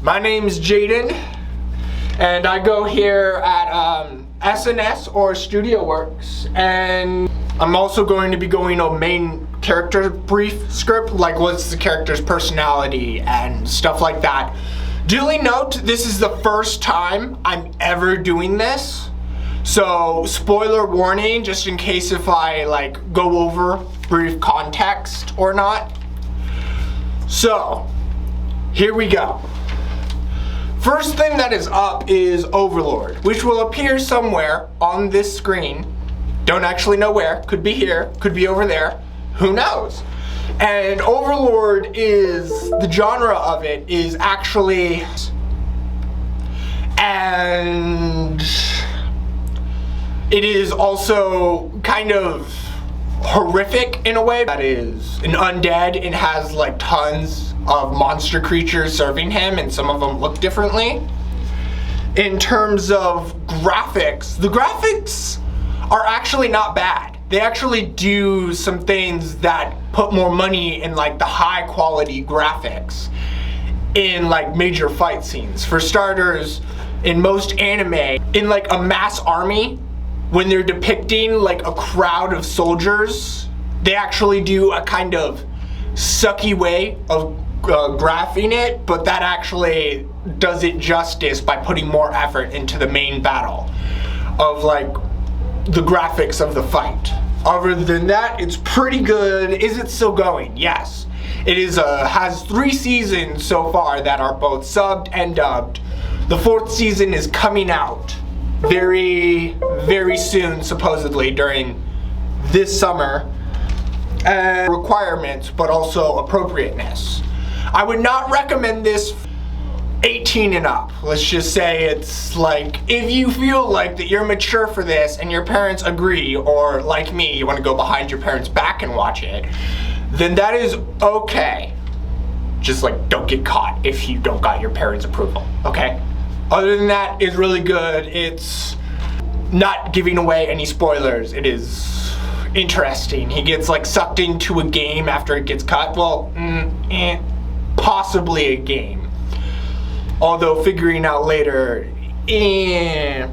My name's Jaden, and I go here at SNS or Studio Works, and I'm also going to be going over main character brief script, like what's the character's personality and stuff like that. Duly note, this is the first time I'm ever doing this, so spoiler warning, just in case if I go over brief context or not. So, here we go. First thing that is up is Overlord, which will appear somewhere on this screen. Don't actually know where. Could be here, could be over there. Who knows? And Overlord is, the genre of it is actually, and it is also kind of horrific in a way. That is an undead and has like tons of monster creatures serving him, and some of them look differently. In terms of graphics, the graphics are actually not bad. They actually do some things that put more money in like the high quality graphics in like major fight scenes. For starters, in most anime, in like a mass army, when they're depicting like a crowd of soldiers, they actually do a kind of sucky way of graphing it, but that actually does it justice by putting more effort into the main battle of like the graphics of the fight. Other than that, it's pretty good. Is it still going? Yes. It is has 3 seasons so far that are both subbed and dubbed. The 4th season is coming out very, very soon, supposedly during this summer. Requirements, but also appropriateness. I would not recommend this 18 and up. Let's just say it's like, if you feel like that you're mature for this and your parents agree, or like me, you want to go behind your parents' back and watch it, then that is okay. Just like, don't get caught if you don't got your parents' approval, okay? Other than that, it's really good. It's not giving away any spoilers. It is interesting. He gets like sucked into a game after it gets cut. Well, possibly a game. Although figuring out later, it's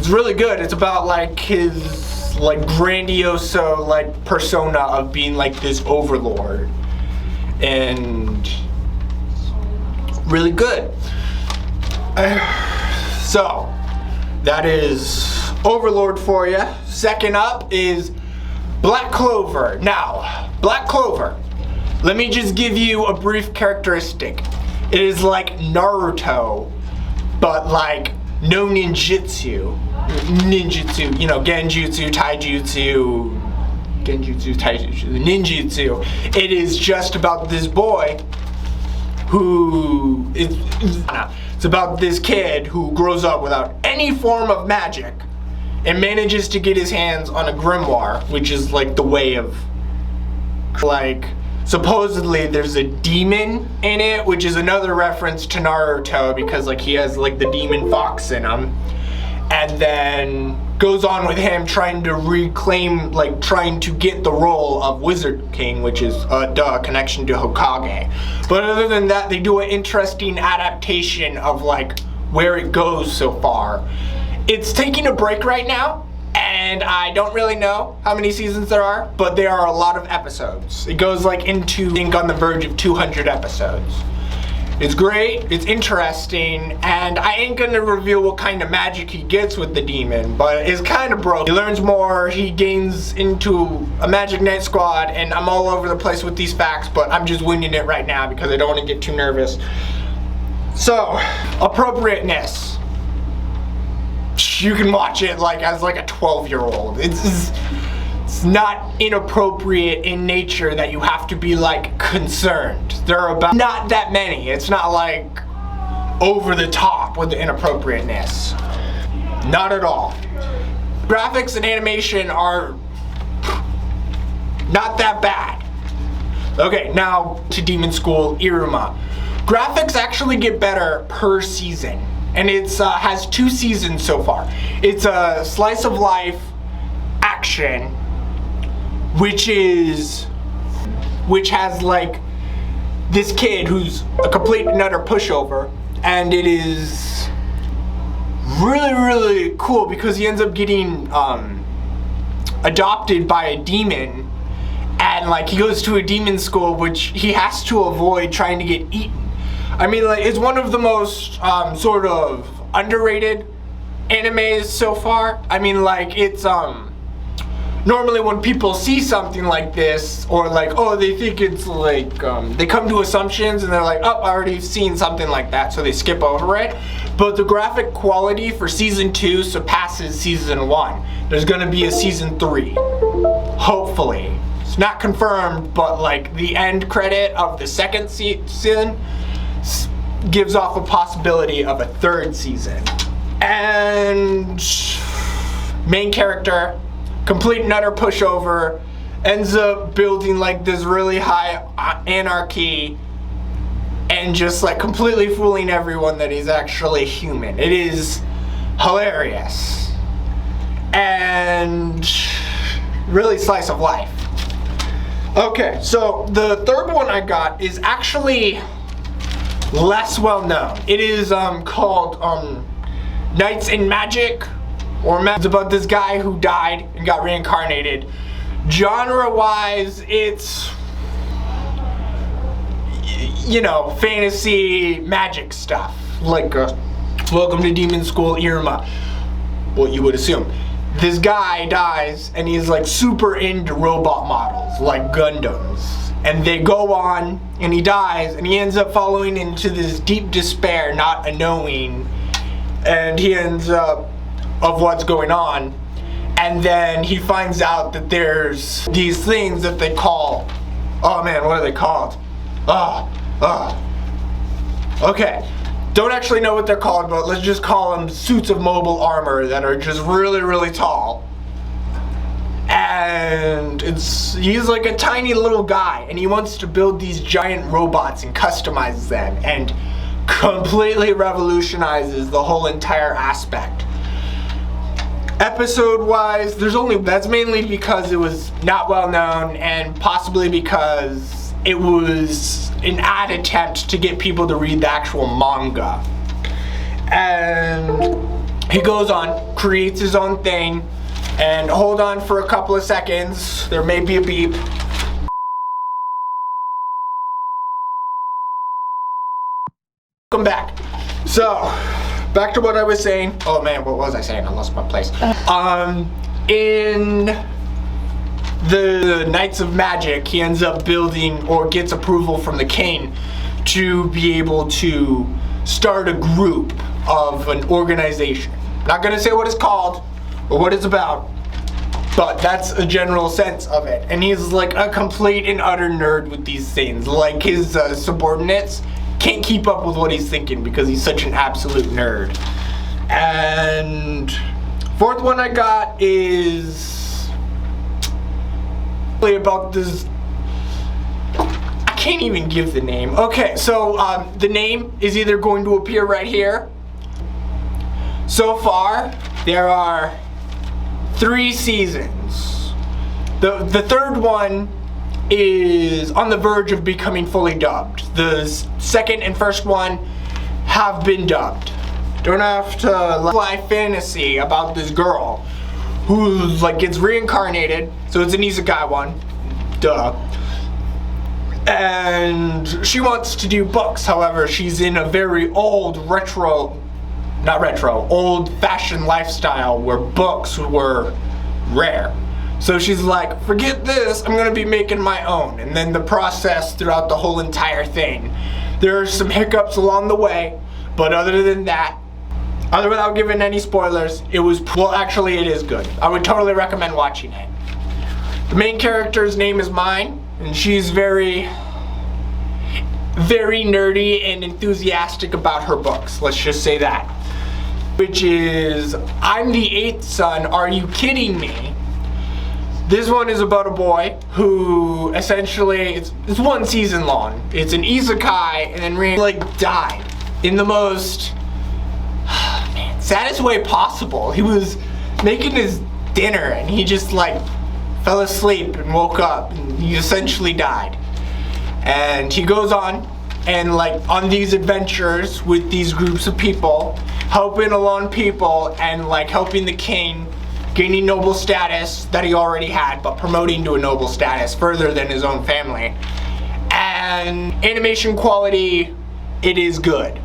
really good. It's about like his like grandiose like persona of being like this overlord, and really good. So that is Overlord for you. Second up is Black Clover. Now, Black Clover, let me just give you a brief characteristic. It is like Naruto, but like no ninjutsu. Ninjutsu, you know, genjutsu, taijutsu, ninjutsu. It is just about this boy who is, it's about this kid who grows up without any form of magic and manages to get his hands on a grimoire, which is like the way of, like, supposedly there's a demon in it, which is another reference to Naruto, because like he has like the demon fox in him, and then goes on with him trying to reclaim, like trying to get the role of Wizard King, which is a connection to Hokage. But other than that, they do an interesting adaptation of like where it goes so far. It's taking a break right now, and I don't really know how many seasons there are, but there are a lot of episodes. It goes like into, I think, on the verge of 200 episodes. It's great, it's interesting, and I ain't gonna reveal what kind of magic he gets with the demon, but it's kind of broke. He learns more, he gains into a Magic Knight squad, and I'm all over the place with these facts, but I'm just winging it right now because I don't want to get too nervous. So, appropriateness. You can watch it like as like a 12-year-old. It's not inappropriate in nature that you have to be like concerned. There are about not that many. It's not like over the top with the inappropriateness. Not at all. Graphics and animation are not that bad. Okay, now to Demon School Iruma. Graphics actually get better per season, and it's has 2 seasons so far. It's a slice of life action, which has like this kid who's a complete and utter pushover, and it is really, really cool because he ends up getting adopted by a demon, and like he goes to a demon school which he has to avoid trying to get eaten. I mean, like, it's one of the most sort of underrated animes so far. I mean, like, it's normally when people see something like this, or like, oh, they think it's like they come to assumptions and they're like, oh, I already seen something like that, so they skip over it. But the graphic quality for season 2 surpasses season 1. There's gonna be a season 3, hopefully. It's not confirmed, but like the end credit of the second season gives off a possibility of a 3rd season. And main character, complete and utter pushover, ends up building like this really high anarchy and just like completely fooling everyone that he's actually human. It is hilarious and really slice of life. Okay, so the 3rd one I got is actually less well known. It is called Knights in Magic, or it's about this guy who died and got reincarnated. Genre-wise, it's, you know, fantasy magic stuff, like Welcome to Demon School Irma, what you would assume. This guy dies and he's like super into robot models like Gundams, and they go on and he dies and he ends up falling into this deep despair, not a knowing, and he ends up of what's going on, and then he finds out that there's these things that they call, oh man, what are they called? Okay, don't actually know what they're called, but let's just call them suits of mobile armor that are just really, really tall. And he's like a tiny little guy, and he wants to build these giant robots and customize them, and completely revolutionizes the whole entire aspect. Episode wise, that's mainly because it was not well known, and possibly because it was an ad attempt to get people to read the actual manga. And he goes on, creates his own thing, and hold on for a couple of seconds, there may be a beep. Welcome back. So, back to what I was saying. Oh man, what was I saying? I lost my place. In the Knights of Magic, he ends up building, or gets approval from the king to be able to start a group of an organization. Not gonna say what it's called or what it's about, but that's a general sense of it. And he's like a complete and utter nerd with these things. Like his subordinates can't keep up with what he's thinking because he's such an absolute nerd. And 4th one I got is about this, I can't even give the name. Okay, so the name is either going to appear right here. So far, there are 3 seasons. The 3rd one is on the verge of becoming fully dubbed. The 2nd and 1st one have been dubbed. Don't have to fly fantasy about this girl who like gets reincarnated, so it's an isekai one, duh. And she wants to do books, however, she's in a very old old-fashioned lifestyle where books were rare. So she's like, forget this, I'm gonna be making my own. And then the process throughout the whole entire thing, there are some hiccups along the way, but other than that, without giving any spoilers, it was, well, actually it is good. I would totally recommend watching it. The main character's name is Mine, and she's very, very nerdy and enthusiastic about her books, let's just say that. Which is, I'm the 8th son, are you kidding me? This one is about a boy who essentially, it's 1 season long. It's an isekai, and then like died in the most saddest way possible. He was making his dinner and he just like fell asleep and woke up and he essentially died. And he goes on and like on these adventures with these groups of people, helping along people and like helping the king gaining noble status that he already had, but promoting to a noble status further than his own family. And animation quality, it is good.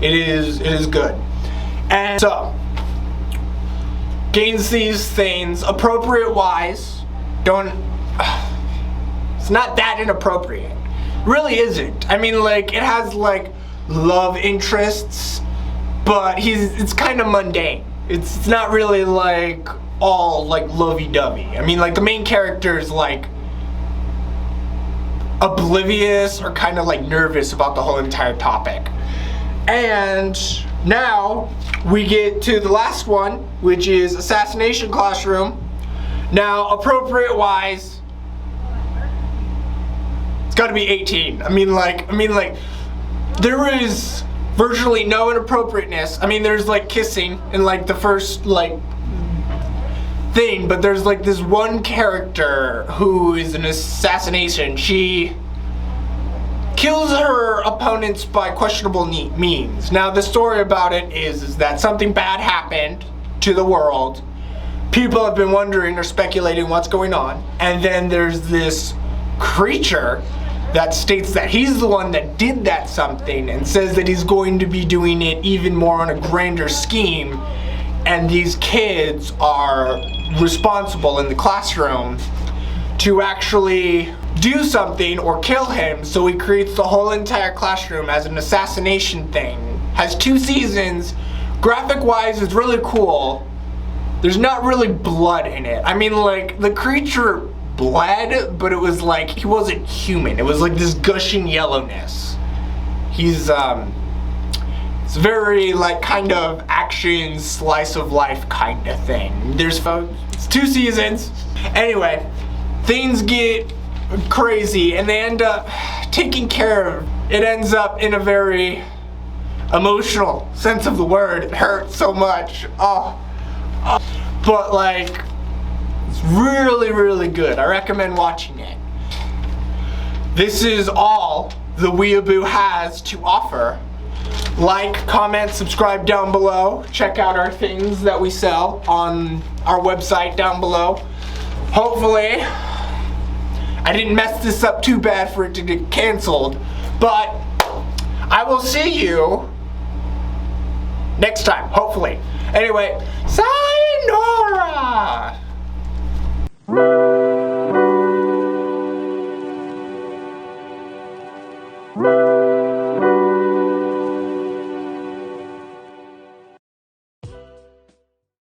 It is good. And so gains these things appropriate wise. It's not that inappropriate. Really isn't. I mean, like, it has like love interests, but it's kind of mundane. It's not really like all like lovey-dovey. I mean, like, the main character is like oblivious or kind of like nervous about the whole entire topic. And now we get to the last one, which is Assassination Classroom. Now, appropriate wise, it's got to be 18. I mean like there is virtually no inappropriateness. I mean, there's like kissing in like the first like thing, but there's like this one character who is an assassination. She kills her opponents by questionable means. Now, the story about it is that something bad happened to the world. People have been wondering or speculating what's going on, and then there's this creature that states that he's the one that did that something and says that he's going to be doing it even more on a grander scheme, and these kids are responsible in the classroom to actually do something or kill him. So he creates the whole entire classroom as an assassination thing. Has 2 seasons. Graphic wise, it's really cool. There's not really blood in it. I mean, like, the creature bled, but it was like he wasn't human. It was like this gushing yellowness. He's it's very like kind of action slice of life kind of thing. It's 2 seasons. Anyway, things get crazy and they end up taking care of it. Ends up in a very emotional sense of the word. It hurts so much. But like, it's really, really good. I recommend watching it. This is all the Weeaboo has to offer. Like, comment, subscribe down below. Check out our things that we sell on our website down below. Hopefully, I didn't mess this up too bad for it to get canceled, but I will see you next time, hopefully. Anyway, sayonara!